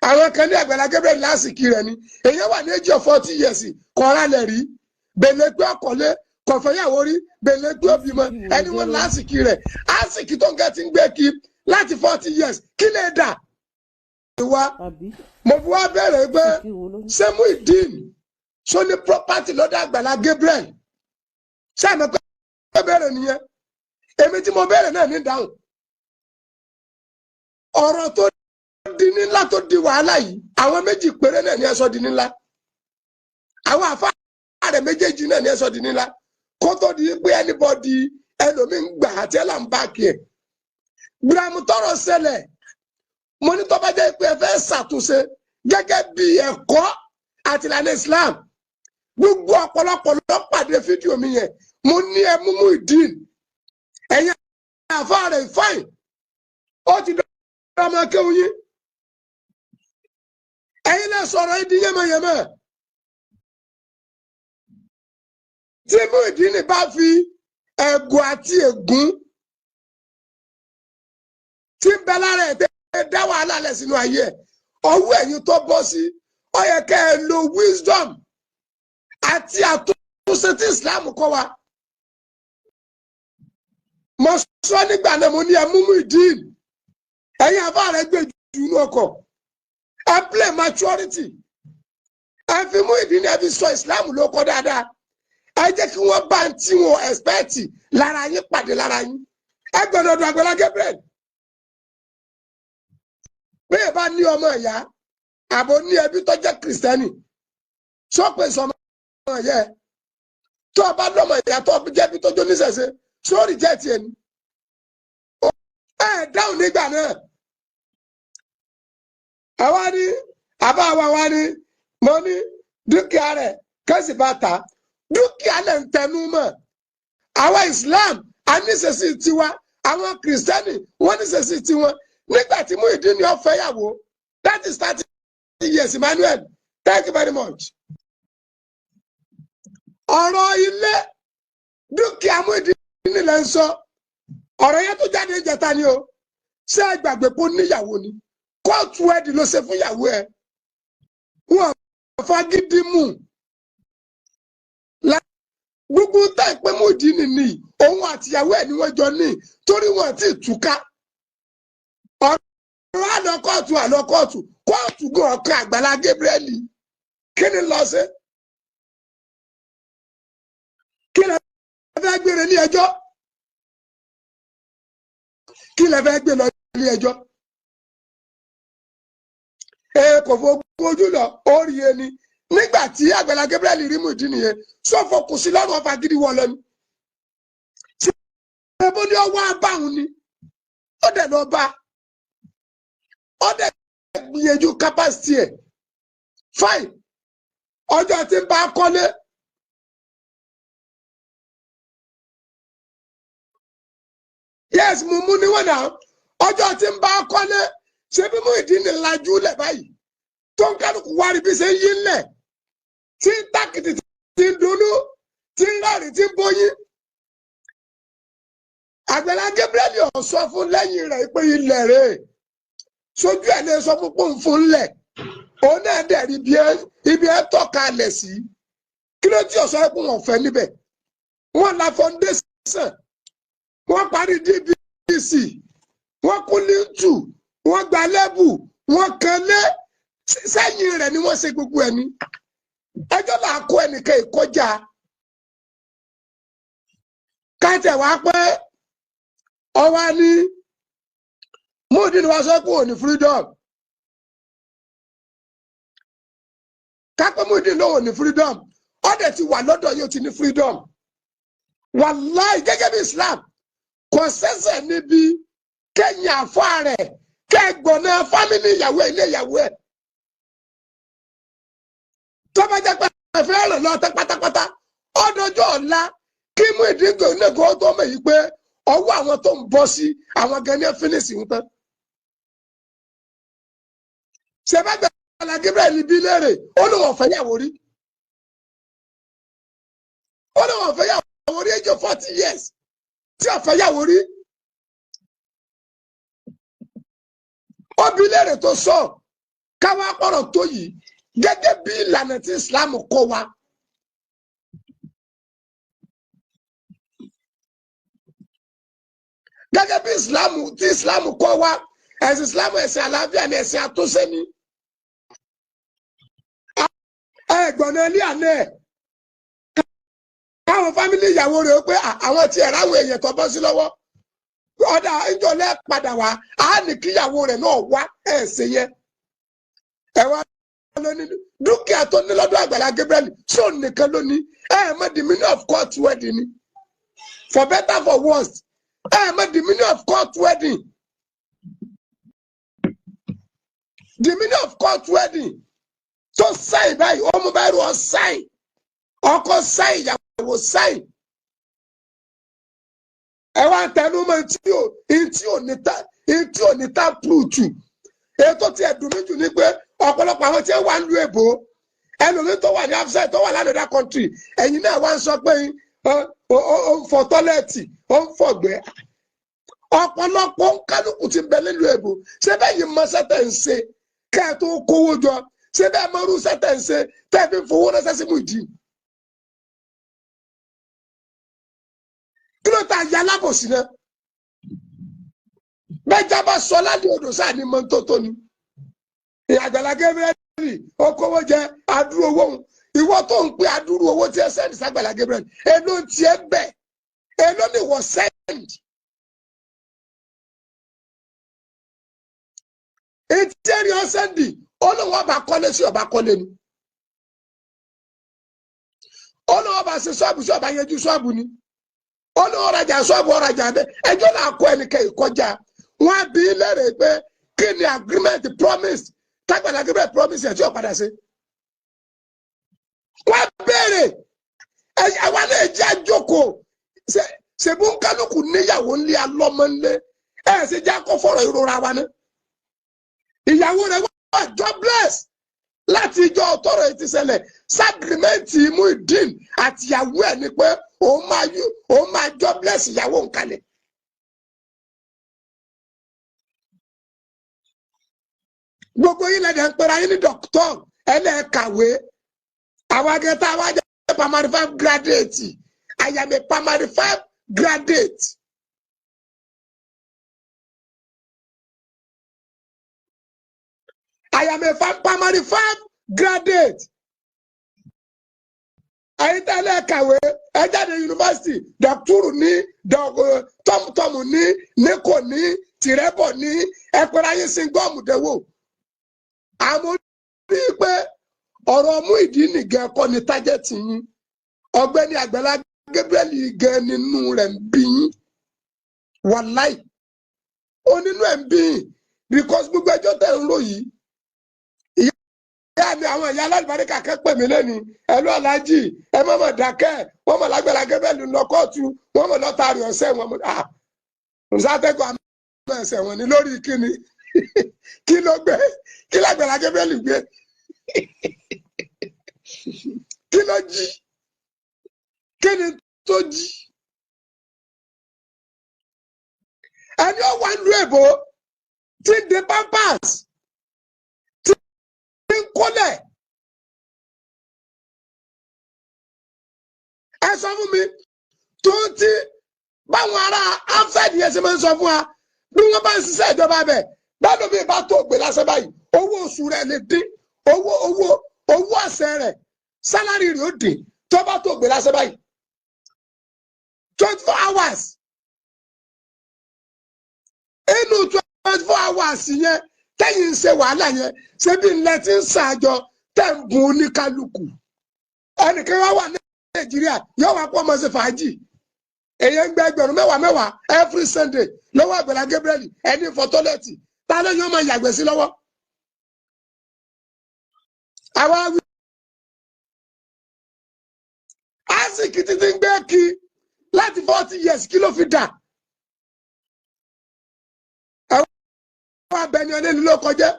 àwọn kan ní Àgbàlá Gabriel lásìkò rẹ̀ ni èyàn wà ní age of 40 years kọ́ra lẹ̀ rí bèlè pé ọkọ̀lé kọ̀fẹ́yàwó rí bèlè pé òbímọ ẹni wọn lásìkò rẹ̀ àsìkò tó ń gẹ́ ti ń gbé kí láti 40 years kí lè dà. mo fi wá bẹ̀rẹ̀ pé ṣé Muyideen ṣó ní property lọ́dọ̀ Àgbàlá Gabriel ṣé àmọ́ pé ó bẹ̀rẹ̀ nìyẹn èmi tí mo bẹ̀rẹ̀ náà ní dáhùn ọ̀rọ̀ tó di nílá tó di wàhálà yìí àwọn méjì péré náà ní ẹ sọ di nílá àwọn àfáà rẹ̀ méjèèjì náà ní ẹ sọ di nílá kó tó di pé anybody ẹlòmíín gbà àti ẹ̀ là ń bá kí ẹ̀ gbìyànjú tọrọ ṣẹlẹ̀ mo ní tó bá jẹ́ pé ẹ fẹ́ ṣàtúnṣe gẹ́gẹ́ bí ẹ̀kọ́ àti ìlànà Islam gbogbo ọ̀pọ̀lọpọ̀ ló pàdé fídíò mi yẹn mo ní ẹ mú Muyideen ẹ̀yin àfáà rẹ̀ fáìn ó ti dọ́ ọmọ kéwù yín ẹ̀yin náà sọ̀rọ̀ ìdí yẹ́mọ̀yẹ́mọ̀ tí Muyideen bá fi ẹ̀gùn àti ègún tí ń bẹ lára ẹ̀ tẹ́ dá wàhálà lẹ̀ sínú ayé ẹ̀ ọwọ́ ẹ̀yin tó bọ́ sí ó yẹ kẹ́ ẹ lo wisdom àti àtúnṣe tí Islam kọ́ wa mo sọ nígbà náà mo ní ẹ mú Muyideen ẹ̀yin àbá rẹ̀ gbé jù inú ọkọ̀ ẹ play maturity ẹ fi Muyideen ẹ fi sọ Islam ló kọ́ dáadáa ẹ jẹ́ kí wọ́n bá ń tí wọn expect lára yín pàdé lára yín ẹ gbọ́dọ̀ dùn Àgbàlá Gabriel bí ẹ bá ní ọmọ ìyá àbò ní ẹbí tó jẹ́ kìrìsìtẹ́nì sọ́pẹ̀ sọmọ yẹ tó bá lọ́mọ ìyá tó jẹ́ bí tó jó níṣẹ̀ṣe sórí jẹ́ tiẹ̀ ni ẹ dáhùn nígbà náà àwa ní àbá wa ní mo ní dúkìá rẹ̀ kẹ́sì bá ta dúkìá lẹ̀ ń tẹnu mọ́ àwa Islam a níṣẹ̀ṣe tiwa àwọn kìrìsìtẹ́nì wọ́n níṣẹ̀ṣe tiwọn nígbà tí Muyideen ni ó fẹ́yàwó that is 30 years Emmanuel thank you very much. ọ̀rọ̀ ilé dúkìá Muyideen lẹ́ ń sọ ọ̀rọ̀ yẹn tó jáde ìjẹta ni o ṣé ẹ gbàgbé pé ó níyàwó ni kóòtù ẹ̀dì ló ṣe fún ìyàwó ẹ̀ wọn fagídí mú gbogbo táì pé Muyideen ní òun àtìyàwó ẹ̀ ni wọ́n jọ ní torí wọn ti túká ọ̀rọ̀ àlọ́kọ̀tù kóòtù gan ọ̀kan Àgbàlá Gabriel kí ni lọ sí kí lè fẹ́ gbére ní ẹjọ́ kí lè fẹ́ gbé lọ ní ẹjọ́ kò fọgbọ́n ojú lọ ó rí ẹni nígbà tí Àgbàlá Gabriel rí Muyideen yẹn sọ́fọ̀ kù sí lọ́rùn ọ̀fà gidi wọ̀ lẹ́nu ṣé ẹbí ní ọwọ́ abáhùn ni ó dẹ̀ lọ bá ó dẹ̀ gbìyànjú capacity ẹ̀ fine ọjọ́ tí ń bá kọ́lé yes mo mú níwọ̀n náà ọjọ́ tí ń bá kọ́lé ṣé bí Muyideen lajú lẹ̀ báyìí tó ń kálukú wárí bí ṣe ń yí lẹ̀ tí ń tákìtì tí ń dunnú tí ń rẹ́rìn tí ń bóyín Àgbàlá Gabriel ò sọ fún lẹ́yìn rẹ̀ pé ilẹ̀ rẹ̀ sójú ẹ̀ lè sọ fún pòun fún lẹ̀ òun náà dẹ̀ rí ibi ẹ̀ tọ́ka lẹ̀ sí kí ló tí ò sọ pé wọ́n fẹ́ níbẹ̀ wọ́n la foundation wọ́n parí DBC wọ́n kún líńtù wọ́n gba lẹ́bù wọ́n kan lé sẹ́yìn rẹ̀ ni wọ́n ṣe gbogbo ẹ̀ ní ẹjọ́ là kó ẹnìkan ìkọjá káàtẹ̀ wá pé ọwá ní Muyideen wá sọ pé òní freedom kápẹ́ Muyideen ló òní freedom ọ̀dẹ̀ ti wà lọ́dọ̀ yóò ti ní freedom wàláì gẹ́gẹ́ bí Islam kò sẹ́sẹ̀ níbi kẹ́yìn àfọ́ rẹ̀ kẹ́gbọ̀nà fámìlì ìyàwó ilé ìyàwó ẹ̀ tó bá jẹ́ pé ẹ̀fẹ́ rẹ̀ lọ tẹ́ pátápátá ọdọjọ́ ọ̀la kí Muyideen gbòǹdégò tó mọ̀ yìí pé ọwọ́ àwọn tó ń bọ́ sí àwọn gẹ́ni fínísì ń tán ṣe bá Àgbàlá Gabriel bí léèrè ó lóun ọ̀fẹ́ yàwó rí ó lóun ọ̀fẹ́ yàwó rí age of 40 years tí ọ̀fẹ́ yàwó rí ó bí léèrè tó sọ káwá pọ̀rọ̀ tó yìí gẹ́gẹ́ bí ìlànà tí Islam kọ́ wa. Gẹ́gẹ́ bí Islam kọ́ wa, ẹ̀sìn Islam ẹ̀sìn àlàáfíà ni ẹ̀sìn àtúnṣe ni. Ẹ̀gbọ́n náà ní àná ẹ̀ káwọn fámìlì ìyàwó rẹ̀ ó pé àwọn tí ẹ̀rọ àwọn èèyàn tó bọ́ sí lọ́wọ́ ọ̀dà ìjọlẹ̀ padà wá á ní kíyàwó rẹ̀ náà wá ẹ̀sìn yẹn. Ẹ wá lóní dúkìá tó ní lọ́dọ̀ Àgbàlá Gabriel sọ nìkan lónìí mọ̀ the meaning of court wedding ni for better for worse mọ̀ the meaning of court wedding. The meaning of court wedding tó sáì báyìí ọmọ báyìí wọ́n sáì ọkọ sáì ìyàwó sáì. Ẹ wá tẹnu mọ́ ntí ò ní ta pùtù ètò tí ẹ dùn mí jù ní pé ọ̀pọ̀lọpọ̀ àwọn tí wà ń lu èbó ẹlòmíín tó wà ní outside tó wà lánàá country ẹ̀yin náà wá ń sọ pé ó ń fọ tọ́lẹ́ẹ̀tì ó ń fọ̀gbẹ́ ọ̀pọ̀lọpọ̀ kálukú ti bẹ nílùú èbó ṣé bẹ́ẹ̀ yìí mọ sẹ́tẹ̀ ń ṣe kẹ́ ẹ tó kówó jọ ṣé bẹ́ẹ̀ mọ irú sẹ́tẹ̀ ń ṣe tẹ́ ẹ fi fowó ránṣẹ́ sí Muyideen. Kí ló ta ya alábòsí náà bẹ́ẹ̀ jábọ̀ sọ ládìí odò sáà ní mọ́tótó ni. Àgbàlá Gabriel ó kówó jẹ adúrú owó òun ìwọ tó ń pe adúrú owó tí ẹ sẹ́ndì s'Àgbàlá Gabriel èló ti ẹ bẹ̀ èló ni wọ́n sẹ́ndì. Ètí ẹ̀rí ọ sẹ́ndì ó lóun ọba kọ́lé sí ọba kọ́lé ni ó lóun ọba ṣe ṣọ́ọ̀bù sí ọba yẹjú ṣọ́ọ̀bù ni ó lóun ọ̀rajà ṣọ́ọ̀bù ọ̀rajà bẹ́ẹ̀ ẹjọ́ náà kọ́ ẹnikẹ́ ìkọjá wọn á bí lẹ́rìí pé kí ni agreement promise t'Àgbàlá Gabriel promise ẹ̀ tí ó padà sí. Wọ́n béèrè àwa náà jẹ́ àjọkò ṣèbú kálukú níyàwó ńlẹ̀ alọ́mọ ńlẹ̀ ṣe jẹ́ àkọ́fọ̀rọ̀ ìrora wa ní. Ìyàwó rẹ̀ wọ́n jobless láti ìjọ ọ̀tọ̀rọ̀ ètí ṣẹlẹ̀ ságrímẹ́ǹtì Muyideen àtìyàwó ẹ̀ ni pé òun máa jobless ìyàwó nkalẹ̀. Gbogbo yín lẹ́dẹ̀ ń pera yín ní dọ́kítọ̀ ẹlẹ́ẹ̀kàwé àwọn akẹ́tà àwọn ajẹ́ primary 5 graduate I am a primary 5 graduate. I am a primary 5 graduate. Ẹ̀yin tẹ́ ẹlẹ́ẹ̀kàwé ẹ jáde yunifásitì dọ́kítọ̀rù ní tọ́mùtọ́mù ní nẹ́kò ní tìrẹ́bọ̀ ní ẹ pera yín sí gọ́ọ̀mù dẹ́wò. Àmọ́ ní pé ọ̀rọ̀ Muyideen nìgẹ̀ ẹ̀kọ́ ní tájẹ́tì yín ọ̀gbẹ́ni Àgbàlá Gabriel gẹ̀ nínú rẹ̀ ń bí yín wàláì ó nínú ẹ̀ ń bí yín because gbogbo ẹjọ́ tẹ̀ ń rò yìí ìyá mi àwọn ìyá alábàárìkà kẹ́pẹ́ mi lẹ́ni ẹ̀lú alájì ẹ mọ̀mọ́ dákẹ́ wọ́n mọ̀ l'Àgbàlá Gabriel lọ kóòtù wọ́n mọ̀ lọ́tàrí ọ̀sẹ̀ wọn mọ̀ ǹsàtẹ́kọ̀ àmọ́ ẹ̀sẹ̀ wọn ni lórí kíni kí ló gbé kí l'Àgbàlá Gabriel gbé kí ló jí kí ni tó jí ẹni ó wà ń lu èbó tí ń de pampers tí ń kólẹ̀ ẹ sọ fún mi tó ti báwọn ará afẹ́ẹ̀dì yẹn ṣe máa ń sọ fún wa bí wọ́n bá ń ṣiṣẹ́ ìjọba bẹ̀ báwo bí bá tó gbé lásán báyìí owó oṣù rẹ̀ lè dín owó ọ̀sẹ̀ rẹ̀ sálárì rẹ̀ ó dín tó bá tó gbé lásán báyìí 24 hours inú 24 hours yẹn tẹ́yìn ń ṣe wàhálà yẹn ṣé bí ilẹ̀ ti ń ṣàjọ tẹ̀ ń bùn oníkálukú ẹnìkan wá wà ní Nàìjíríà yóò wá pọ̀ ọmọ ṣe fàájì èyí ń gbẹ ẹgbẹ̀rún mẹ́wàá every Sunday lọ́wọ́ Àgbàlá Gabriel ẹni fọ́tọ́lẹ́tì ta ló yàn máa yàgbẹ́ sí lọ́wọ́. Àwa wí àsìkò títí ń gbé kí láti 40 years kí ló fi dà. Àwọn abẹni ọdẹ́ni ló kọjá.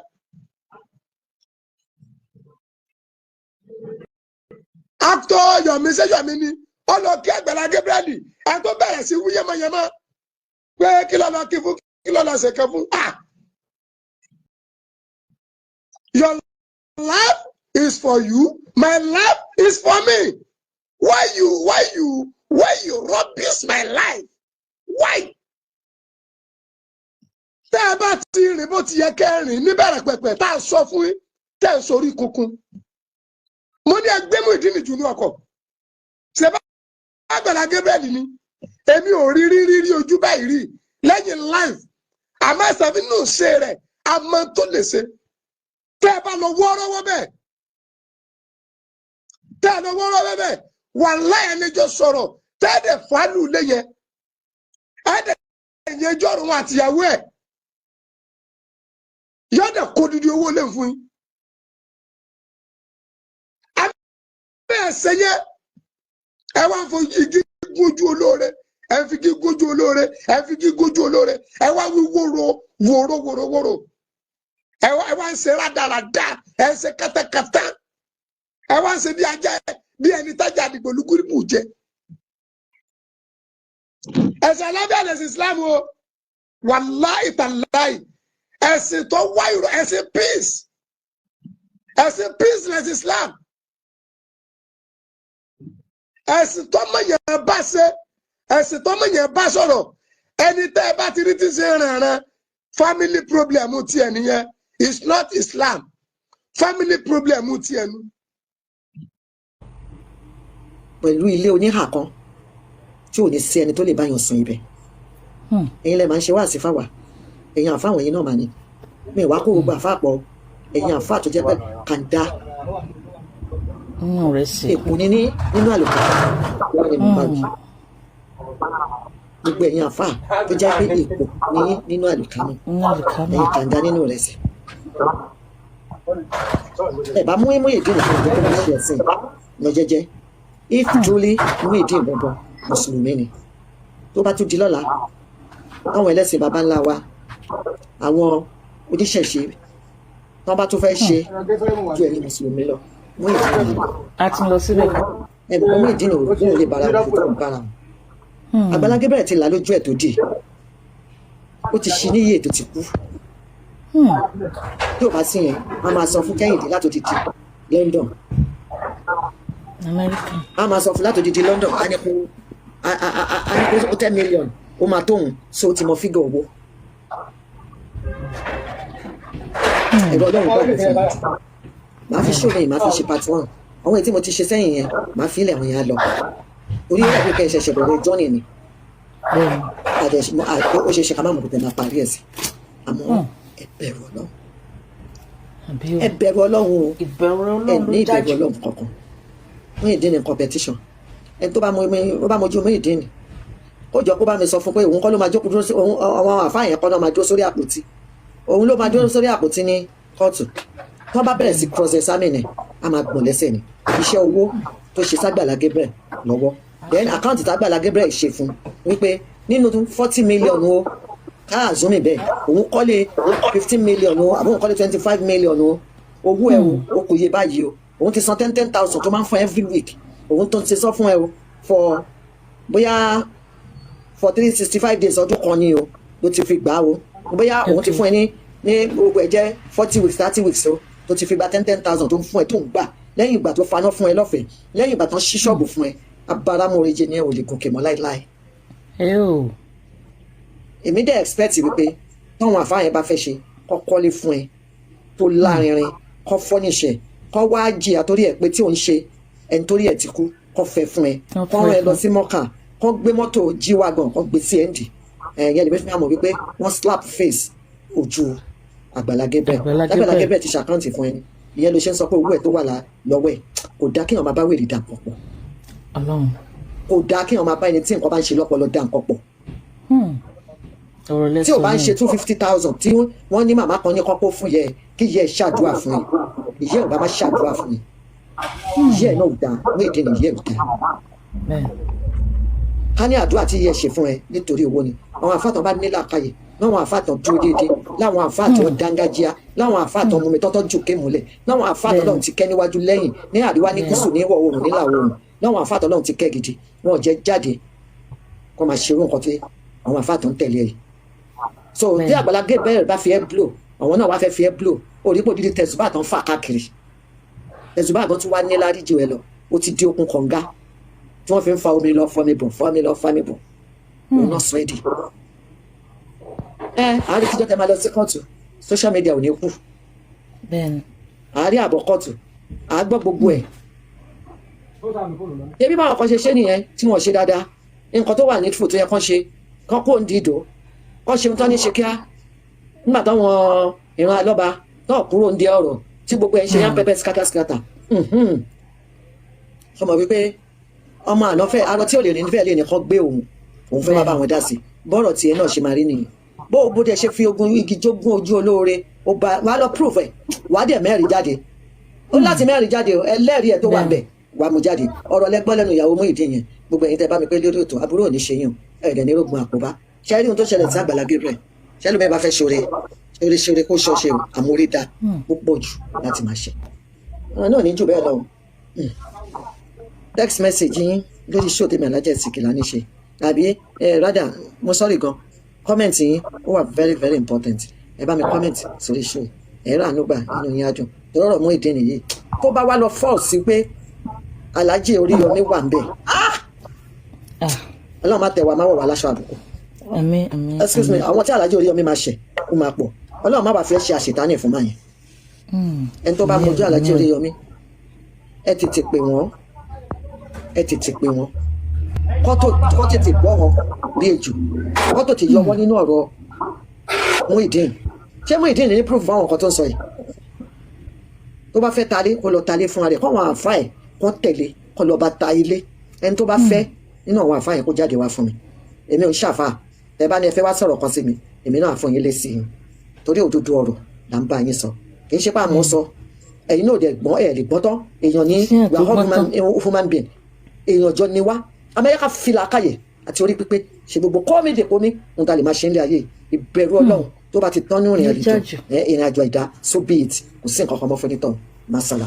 Actor Yomi Sẹ́yọ̀mí ni ọlọ́kí Àgbàlá Gabriel ẹ tó bẹ̀rẹ̀ sí wúyẹ́mọ́yẹ́mọ́ pé kí ló lọ kí fún kí ló lọ ṣèké fún. Your life is for you. My life is for me. Why you rubbish my life? Why? Tẹ́ ẹ bá ti rìn bó ti yẹ kẹ́rìn níbẹ̀rẹ̀ pẹ̀pẹ̀ tá a sọ fún yín tẹ́ ẹ sórí kunkun. Mo ní ẹgbẹ́ Muyideen jù ní ọkọ̀. Ṣé bá Agbala Gabriel ni? Èmi ò rí ojú báyìí rí lẹ́yìn live. Àmọ́ ẹ̀sẹ̀ nínú ṣe rẹ̀ a máa tó lè ṣe. Tẹ́ ẹ bá lọ wọ́ọ́rọ́wọ́ bẹ́ẹ̀. Tẹ́ ẹ lọ wọ́ọ́rọ́wọ́ bẹ́ẹ̀. Wàláhì ẹni jọ sọ̀rọ̀ tẹ́ ẹ dẹ̀ fàálù lé yẹn. Ẹ dẹ̀ ẹ̀yẹ jọ̀rọ̀ wọn àtìyàwó ẹ̀. Yọ́dẹ̀ kó didi owó lé fún yín. Àbẹ́ ẹ̀sẹ̀ yẹ ẹ wá fún igi gójú olóore ẹ fi igi gójú olóore ẹ fi igi gójú olóore ẹ wá wí wòrò ẹ wá ń ṣe rádaràda ẹ ń ṣe kátàkátà ẹ wá ń ṣe bí ajá bí ẹni tájà àdìgbò lùkúrìbù jẹ. Ẹ̀sìn alábẹ́ ẹ̀sìn Islam o wàláhì tàláhì ẹ̀sìn tó wá ìrọ̀ ẹ̀sìn peace lẹ̀sìn Islam ẹ̀sìn tó mọ̀ yẹn bá ṣe ẹ̀sìn tó mọ̀ yẹn bá sọ̀rọ̀ ẹni tẹ́ ẹ bá ti rí ti ṣe rànran family problem tiẹ̀ nìyẹn it's not Islam family problem tiẹ̀ nu. pẹ̀lú ilé oníhà kan tí ò ní sí ẹni tó lè bá yàn sùn ibẹ̀ ẹ̀yin lẹ máa ń ṣe wá sí fáwa ẹ̀yin àfáwọn yìí náà máa ní mi wá kó gbogbo àfáà pọ̀ ẹ̀yin àfáà tó jẹ́ pé kàńdá èkó ní nínú àlùkò wọn ni mo bá wí gbogbo ẹ̀yin àfáà tó jẹ́ pé èkó ní nínú àlùkò ẹ̀yin kàńdá nínú rẹ̀ sí. ẹ bá Muyideen nìkan tó bá ṣe ẹ̀sìn lọ jẹ́jẹ́ if truly Muyideen gbọ̀ngàn mùsùlùmí ni tó bá tún di lọ́la àwọn ẹlẹ́sìn baba ńlá wa àwọn oníṣẹ̀ṣe tó bá tún fẹ́ ṣe ju ẹ̀yin mùsùlùmí lọ Muyideen ni. a ti lọ síbẹ̀. ẹnìkan Muyideen ò gbóhùn lè bára wọn tó ń bára wọn. Agbala Gabriel ti là lójú ẹ̀ tó dì ó ti ṣí níyè tó ti kú. tí ò bá sí yẹn a máa sọ fún Kẹ́hìndé láti odidi London a máa sọ fún láti odidi London a ní kó 10 million ó máa tóun so ó ti mọ fígọ̀ owó. ẹ̀rọ ọlọ́run bọ̀ fún mi màá fi ṣòro yìí màá fi ṣe part 1 àwọn èyí tí mo ti ṣe sẹ́yìn yẹn màá fi ilẹ̀ àwọn yẹn lọ orí ẹ̀rọ ìpínlẹ̀ ìṣẹ̀ṣẹ̀ bẹ̀rẹ̀ journey ni ó ṣe ṣe ká má mọ̀ pé máa parí ẹ̀ sí àmọ́ ẹ bẹ̀rù ọlọ́run ẹ bẹ̀rù ọlọ́run o ẹ ní ìbẹ̀rù ọlọ́run kankan Muyideen ní competition ẹ tó bá mojú Muyideen ní ó jọ kó bá mi sọ fún pé òun kọ́ ló máa jókòó dúró sí òun àwọn àfáà yẹn kọ́ náà máa dúró sórí àpótí òun ló máa dúró sórí àpótí ní kóòtù tí wọ́n bá bẹ̀rẹ̀ sí cross examine a máa gbọ̀n lẹ́sẹ̀ ni iṣẹ́ owó tó ṣe s'Agbala Gabriel lọ́wọ́ then àkáǹtì t'Agbala Gabriel ṣe fún wípé nínú 40 million o káàzúmì bẹ́ẹ̀ òun kọ́lé 15 million o àbúrò kọ́lé 25 million o owó ẹ̀ o kò yé báyìí o òun ti san 10,000 tó máa ń fún every week òun tó ti sọ fún ẹ o for bóyá for 365 days ọdún kan ni o ló ti fi gbà o bóyá òun ti fún ẹ ní gbogbo ẹ jẹ́ 40 weeks 30 weeks o tó ti fi gba 10,000 tó ń fún ẹ tó ń gbà lẹ́yìn ìgbà tó faná fún ẹ lọ́fẹ̀ẹ́ lẹ́yìn ìgbà tó ń ṣí ṣọ́ọ̀bù fún ẹ abáramọ̀rẹ́jẹ ni ẹ ò lè gòkè mọ́ láéláé. èmi dẹ̀ expect wípé táwọn àfáà yẹn bá fẹ́ ṣe kọ́ kọ́lé fún ẹ tó lárinrin kọ́ fọ́nìṣẹ́ kọ́ wá jìyà torí ẹ̀ pé tí ò ń ṣe ẹni torí ẹ̀ ti kú kọ́ fẹ́ fún ẹ kọ́ rán ẹ lọ sí mọ́kà kọ́ gbé mọ́tò jíwágàn kọ́ gbé sí ẹ̀ǹdì ẹ̀yẹ́ lè fi hàn mọ́ wípé wọ́n slap face ojú Agbala Gabriel Agbala Gabriel ti ṣàkáǹtì fún ẹni ìyẹn ló ṣe ń sọ pé owó ẹ̀ tó wà lọ́wọ́ ẹ̀ kò dá kéèyàn máa bá wèrè dà pọ̀ pọ̀ kò dá kéèyàn máa bá ẹni tí nǹkan bá ń ṣe lọ́pọlọ dà nǹkan pọ̀ tí ò bá ń ṣe 250,000 tí wọ́n ní màmá kan ní kọ́kọ́ fún yẹ kí yẹ ṣàdúrà fún yẹ ìyẹ́ ò bá má ṣàdúrà fún yẹ ìyẹ́ ẹ̀ náà ò dáa Muyideen ní ìyẹ́ ò dáa ká ní àdúrà tí yẹ ṣe fún ẹ nítorí owó ni àwọn àfáàtàn bá ní làákàyè láwọn àfáàtàn dúró déédéé láwọn àfáàtàn dángájíá láwọn àfáàtàn mumi tọ́tọ́ jòkè múlẹ̀ láwọn àfáàtàn lọ́hùn ti kẹ́ níwájú lẹ́yìn ní àríwá ní gúúsù ní ìwọ̀ oòrùn nílà oòrùn láwọn àfáàtàn lọ́hùn ti kẹ́ gidi wọn ò jẹ́ jáde kó máa ṣerú nǹkan tí àwọn àfáàtàn tẹ̀lé ẹ̀ so tí Agbala Gabriel bá fi ẹ́ blow àwọn náà wá fẹ́ fi ẹ́ blow òrípò dídí tẹ̀sùbá tán fà káàkiri tẹ̀sùbá gan tún wá ní láríjì ẹ lọ ó ti di okun kànga tí wọ́n fi ń fa omi lọ fọmi bọ̀ òun náà sọ èdè àárín tíjọ́ tẹ máa lọ sí kóòtù social media ò ní kú àárín àbọ̀ kóòtù àágbọ́ gbogbo ẹ̀ ebi báwọn kan ṣe nìyẹn tí wọ́n ṣe dáadáa nǹkan tó wà ní fò tó yẹ kán ṣe kán kó ń di ìdò kán ṣe tán ní ṣe kíá nígbà táwọn ìran alọ́ba náà kúrò ń di ọ̀rọ̀ tí gbogbo ẹ̀ ń ṣe yán pẹ́pẹ́ skátàskátà ọmọ wípé ọmọ ànáfẹ́ arọ tí ò lè ní fẹ́ lè nìkan gbé òun fẹ́ wá bá wọn dá sí bọ́ọ̀rọ̀ tiẹ̀ náà ṣe máa rí nìyí bó o bó dẹ̀ ṣe fi ogun igi jógún ojú olóore wàá lọ proof ẹ̀ wàá dẹ̀ mẹ́rin jáde ó láti mẹ́rin jáde ẹlẹ́rìí ẹ̀ tó wà bẹ̀ wàá mú jáde ọ̀rọ̀ lẹ́gbọ́n lẹ́nu ìyàwó Muyideen yẹn gbogbo ẹ̀yin tẹ́ bá mi pé lórí ètò àbúrò ò ní ṣe yàn ẹ̀ẹ́dẹ̀ ní rògbòn àkóbá ṣe rí ohun tó ṣẹlẹ̀ sí Àgbàlá Gabriel ṣẹlẹ̀ bẹ́ẹ̀ bá fẹ́ ṣoore kó ṣọṣe o àmórí da ó pọ̀ jù láti máa ṣe ọ̀rọ̀ náà ní jù bẹ́ẹ̀ lọ text message yín lórí show tèmi Alájà Ìsìnkìlá ní ṣe tàbí rather mo sorry gan comment yín ó wà very very important ẹ bá mi comment sórí show ẹ rà ànúgbà inú yín ájò tọ́rọ̀ Muyideen nìyí tó bá wá lọ fall sí pé Alhaji Oríyọmí wà ń bẹ̀ Ọlọ́run má tẹ̀ wá má wọ̀ wá láṣọ àbùkù excuse me àwọn tí Alhaji Oríyọmí máa ṣẹ̀ ó máa pọ̀ Ọlọ́run má bàa fẹ́ ṣe àṣetánì fún máa yẹn ẹni tó bá mojú Alhaji Oríyọmí ẹ tètè pè wọ́n kọ́ tètè gbọ́ wọn bí ejò kọ́ tó ti yọ wọ́n nínú ọ̀rọ̀ Muyideen ṣé Muyideen ní proof fún àwọn nǹkan tó ń sọ yìí tó bá fẹ́ talé kó lọ talé fúnra rẹ̀ kọ́ àwọn àǹfà ẹ̀ kọ́ tẹ̀lé kọ́ lọ bá ta ilé ẹni tó bá fẹ́ nínú àwọn àǹfà yẹn kó jáde wá fún mi èmi ò ń ṣàfà ẹ bá ní ẹ fẹ́ wá sọ̀rọ̀ kan sí mi èmi náà fún yín lé sí i torí òdodo ọ̀rọ̀ là ń bá yín sọ kì í ṣe pé àmọ́ sọ ẹ̀yin náà dẹ̀ gbọ́n ẹ̀ lè gbọ́n tán èèyàn ní human being èèyàn jọ ni wá amẹ́ríkà fìlà káyè àti orí pípé ṣe gbogbo kọ́mídé kọ́mí ohun tá a lè máa ṣe ń lé ayé ìbẹ̀rù Ọlọ́run tó bá ti tán ní ìrìn àjò ìdá so be it kò sí nǹkan kan mọ́ fún onítọ̀ masala.